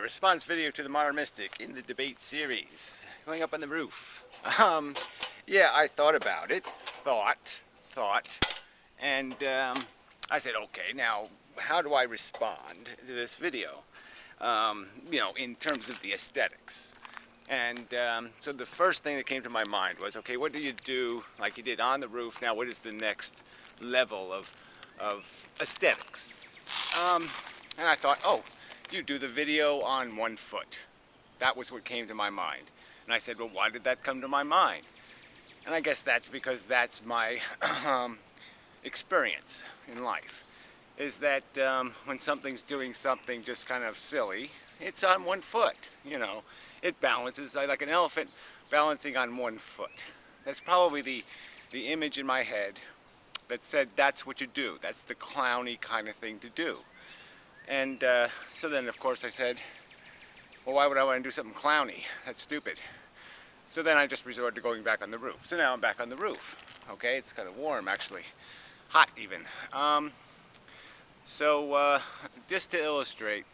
response video to the Modern Mystic in the debate series, going up on the roof. Yeah, I thought about it, and I said, okay, now how do I respond to this video? In terms of the aesthetics. And so the first thing that came to my mind was, okay, what do you do like you did on the roof? Now, what is the next level of aesthetics? And I thought, oh, you do the video on 1 foot. That was what came to my mind. And I said, well, why did that come to my mind? And I guess that's because that's my experience in life. Is that when something's doing something just kind of silly, it's on 1 foot, you know. It balances like an elephant balancing on 1 foot. That's probably the image in my head that said that's what you do. That's the clowny kind of thing to do. And so then, of course, I said, well, why would I want to do something clowny? That's stupid. So then I just resorted to going back on the roof. So now I'm back on the roof. Okay, it's kind of warm, actually. Hot, even. Just to illustrate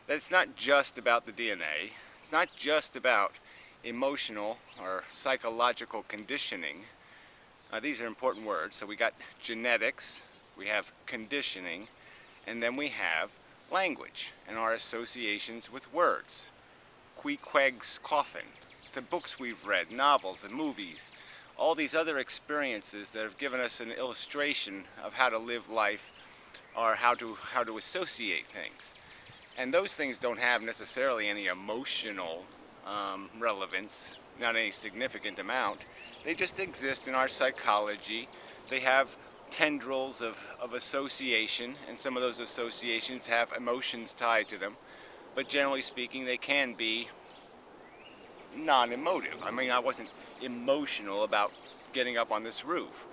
that it's not just about the DNA. It's not just about emotional or psychological conditioning. These are important words. So we got genetics, we have conditioning, and then we have language and our associations with words. Queequeg's coffin, the books we've read, novels and movies, all these other experiences that have given us an illustration of how to live life or how to associate things. And those things don't have necessarily any emotional relevance, not any significant amount. They just exist in our psychology. They have tendrils of association, and some of those associations have emotions tied to them. But generally speaking, they can be non-emotive. I mean, I wasn't emotional about getting up on this roof.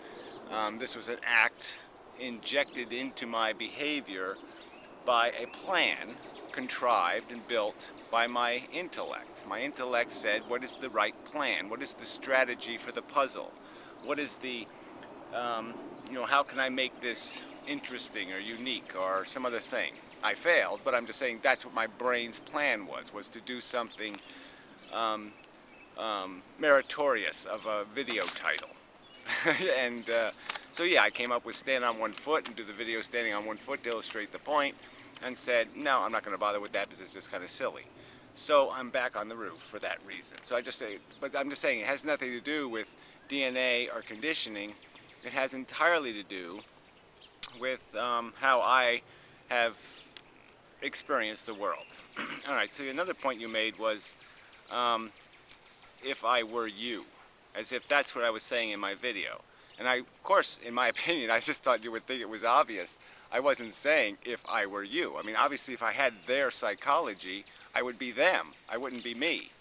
This was an act injected into my behavior by a plan contrived and built by my intellect. My intellect said, what is the right plan? What is the strategy for the puzzle? What is the, how can I make this interesting or unique or some other thing? I failed, but I'm just saying that's what my brain's plan was to do something meritorious of a video title. And so yeah, I came up with stand on 1 foot and do the video standing on 1 foot to illustrate the point, and said, no, I'm not going to bother with that because it's just kind of silly. So I'm back on the roof for that reason. So I just say, but I'm just saying it has nothing to do with DNA or conditioning. It has entirely to do with how I have experienced the world. All right, so another point you made was if I were you, as if that's what I was saying in my video. And I, of course, in my opinion, I just thought you would think it was obvious. I wasn't saying if I were you. I mean, obviously, if I had their psychology, I would be them. I wouldn't be me.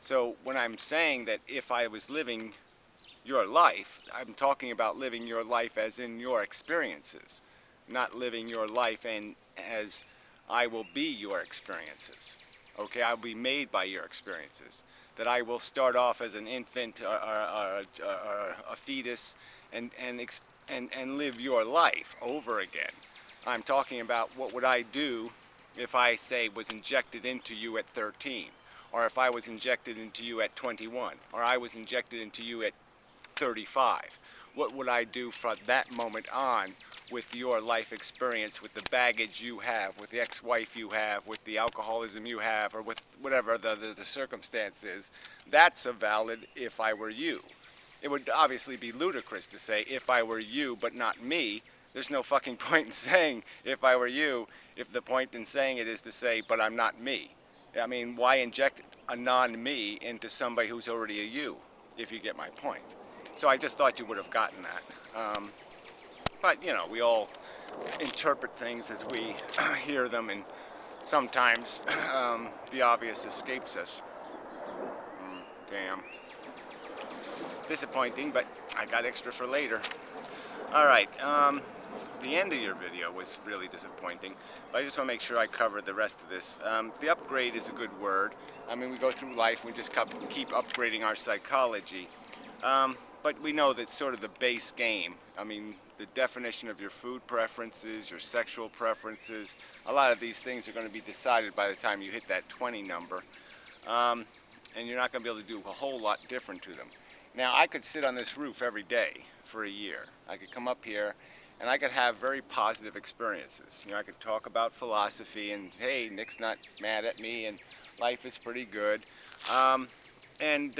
So when I'm saying that if I was living your life, I'm talking about living your life as in your experiences, not living your life as I will be your experiences. Okay, I'll be made by your experiences. That I will start off as an infant or a fetus and live your life over again. I'm talking about what would I do if I, say, was injected into you at 13, or if I was injected into you at 21, or I was injected into you at 35. What would I do from that moment on with your life experience, with the baggage you have, with the ex-wife you have, with the alcoholism you have, or with whatever the circumstance is? That's a valid if I were you. It would obviously be ludicrous to say if I were you but not me. There's no fucking point in saying if I were you if the point in saying it is to say but I'm not me. I mean, why inject a non-me into somebody who's already a you, if you get my point? So I just thought you would have gotten that. But, you know, we all interpret things as we hear them, and sometimes the obvious escapes us. Damn. Disappointing, but I got extra for later. Alright, the end of your video was really disappointing, but I just want to make sure I cover the rest of this. The upgrade is a good word. I mean, we go through life and we just keep upgrading our psychology. But we know that's sort of the base game. I mean, the definition of your food preferences, your sexual preferences. A lot of these things are going to be decided by the time you hit that 20 number. Um, and you're not going to be able to do a whole lot different to them. Now, I could sit on this roof every day for a year. I could come up here and I could have very positive experiences. You know, I could talk about philosophy and, hey, Nick's not mad at me and life is pretty good. Um, and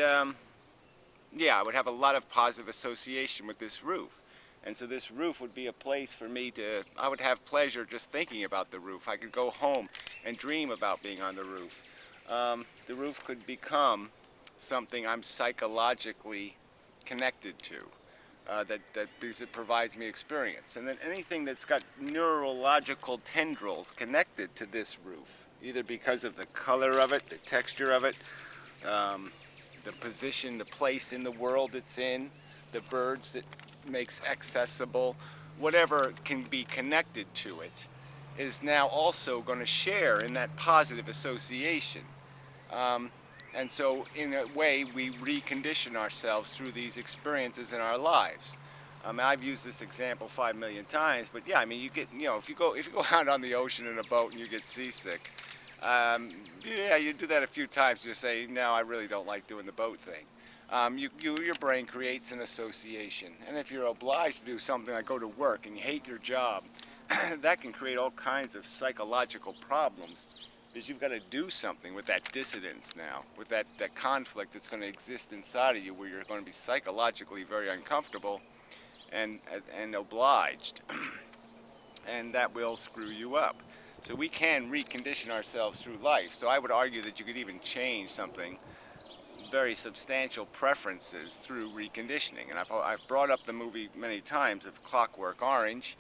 yeah, I would have a lot of positive association with this roof. And so this roof would be a place for me to, I would have pleasure just thinking about the roof. I could go home and dream about being on the roof. The roof could become something I'm psychologically connected to, because it provides me experience. And then anything that's got neurological tendrils connected to this roof, either because of the color of it, the texture of it, um, the position, the place in the world it's in, the birds that makes accessible, whatever can be connected to it, is now also going to share in that positive association. Um, and so in a way we recondition ourselves through these experiences in our lives. I've used this example 5 million times, but yeah, I mean, you get, you know, if you go out on the ocean in a boat and you get seasick, yeah, you do that a few times, you say, no, I really don't like doing the boat thing. Your brain creates an association, and if you're obliged to do something like go to work and you hate your job, that can create all kinds of psychological problems, because you've got to do something with that dissonance now, with that conflict that's going to exist inside of you, where you're going to be psychologically very uncomfortable and obliged, and that will screw you up. So we can recondition ourselves through life. So I would argue that you could even change something, very substantial preferences, through reconditioning. And I've brought up the movie many times of Clockwork Orange,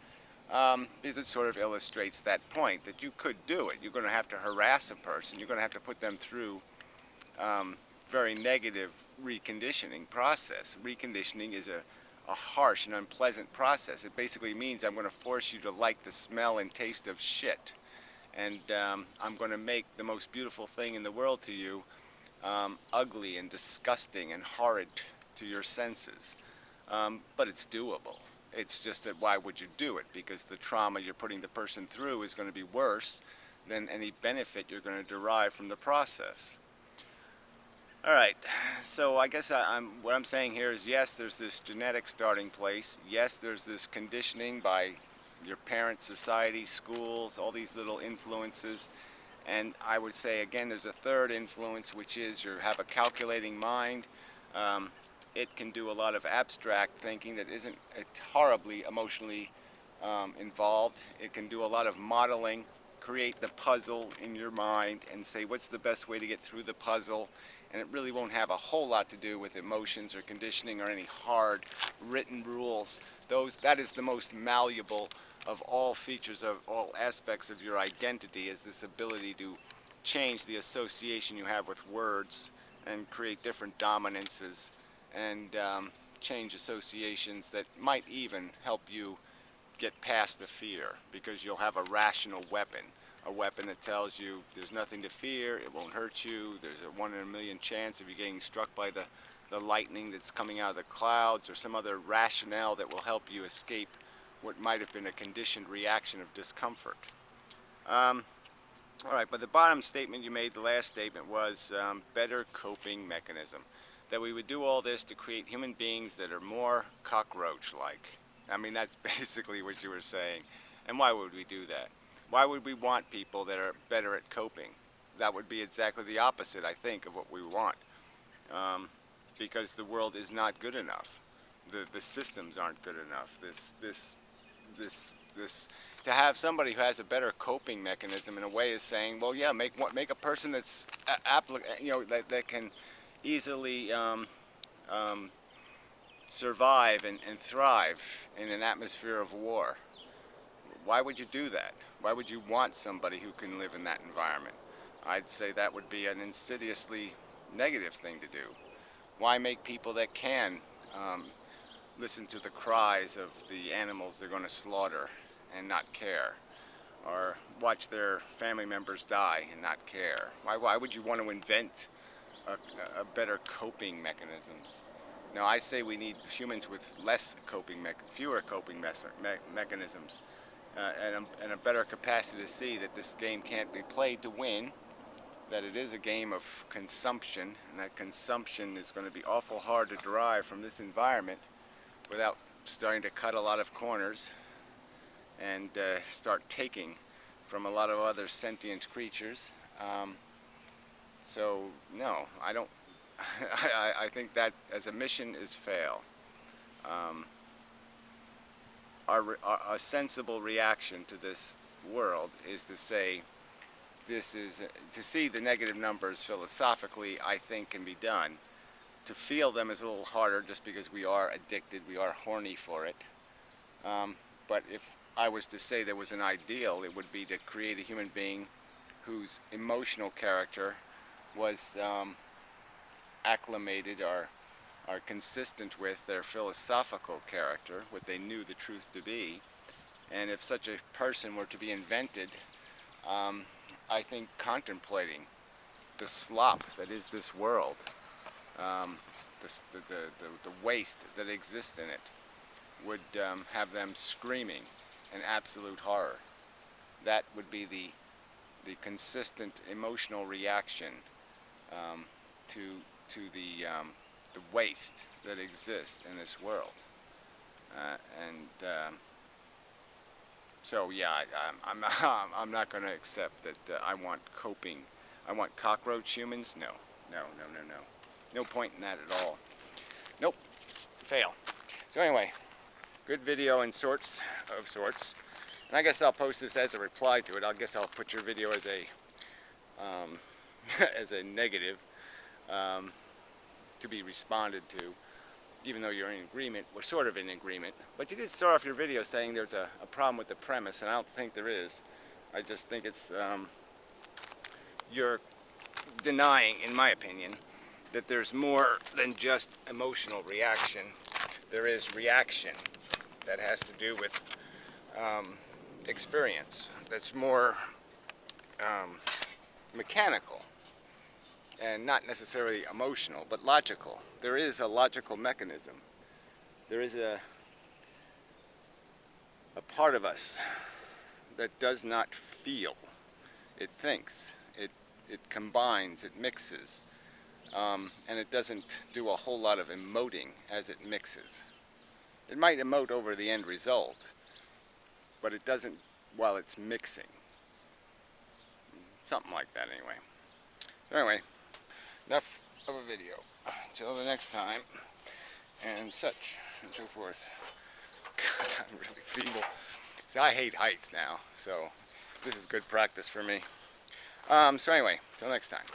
because it sort of illustrates that point, that you could do it. You're going to have to harass a person. You're going to have to put them through very negative reconditioning process. Reconditioning is a harsh and unpleasant process. It basically means I'm going to force you to like the smell and taste of shit. And I'm going to make the most beautiful thing in the world to you ugly and disgusting and horrid to your senses. But it's doable. It's just that why would you do it? Because the trauma you're putting the person through is going to be worse than any benefit you're going to derive from the process. All right, so I guess what I'm saying here is, yes, there's this genetic starting place. Yes, there's this conditioning by your parents, society, schools, all these little influences. And I would say, again, there's a third influence, which is you have a calculating mind. It can do a lot of abstract thinking that isn't horribly emotionally involved. It can do a lot of modeling, create the puzzle in your mind and say what's the best way to get through the puzzle. And it really won't have a whole lot to do with emotions or conditioning or any hard written rules. That is the most malleable of all features, of all aspects of your identity, is this ability to change the association you have with words and create different dominances and change associations that might even help you get past the fear, because you'll have a rational weapon. A weapon that tells you there's nothing to fear, it won't hurt you, there's a 1 in a million chance of you getting struck by the lightning that's coming out of the clouds, or some other rationale that will help you escape what might have been a conditioned reaction of discomfort. All right, but the bottom statement you made, the last statement, was better coping mechanism. That we would do all this to create human beings that are more cockroach-like. I mean, that's basically what you were saying. And why would we do that? Why would we want people that are better at coping? That would be exactly the opposite, I think, of what we want. Because the world is not good enough. The systems aren't good enough. To have somebody who has a better coping mechanism, in a way, is saying, well, yeah, make a person that's that can easily survive and thrive in an atmosphere of war. Why would you do that? Why would you want somebody who can live in that environment? I'd say that would be an insidiously negative thing to do. Why make people that can listen to the cries of the animals they're going to slaughter and not care? Or watch their family members die and not care? Why would you want to invent a better coping mechanisms? No, I say we need humans with fewer coping mechanisms, and a better capacity to see that this game can't be played to win, that it is a game of consumption, and that consumption is going to be awful hard to derive from this environment without starting to cut a lot of corners and start taking from a lot of other sentient creatures. So no, I don't. I think that as a mission is fail. A sensible reaction to this world is to say, this is to see the negative numbers philosophically. I think can be done. To feel them is a little harder, just because we are addicted, we are horny for it. But if I was to say there was an ideal, it would be to create a human being whose emotional character was acclimated or are consistent with their philosophical character, what they knew the truth to be. And if such a person were to be invented, I think contemplating the slop that is this world, the waste that exists in it, would have them screaming in absolute horror. That would be the consistent emotional reaction to the waste that exists in this world. So yeah, I'm not going to accept that I want coping. I want cockroach humans. No, no, no, no, no. No point in that at all. Nope. Fail. So anyway, good video in sorts. And I guess I'll post this as a reply to it. I guess I'll put your video as a as a negative to be responded to, even though you're in agreement. We're sort of in agreement. But you did start off your video saying there's a problem with the premise, and I don't think there is. I just think it's you're denying, in my opinion, that there's more than just emotional reaction. There is reaction that has to do with experience, that's more mechanical and not necessarily emotional, but logical. There is a logical mechanism. There is a part of us that does not feel. It thinks, it combines, it mixes, and it doesn't do a whole lot of emoting as it mixes. It might emote over the end result, but it doesn't while it's mixing. Something like that anyway. So anyway, enough of a video. Until the next time, and such and so forth. God, I'm really feeble. See, I hate heights now, so this is good practice for me. So anyway, till next time.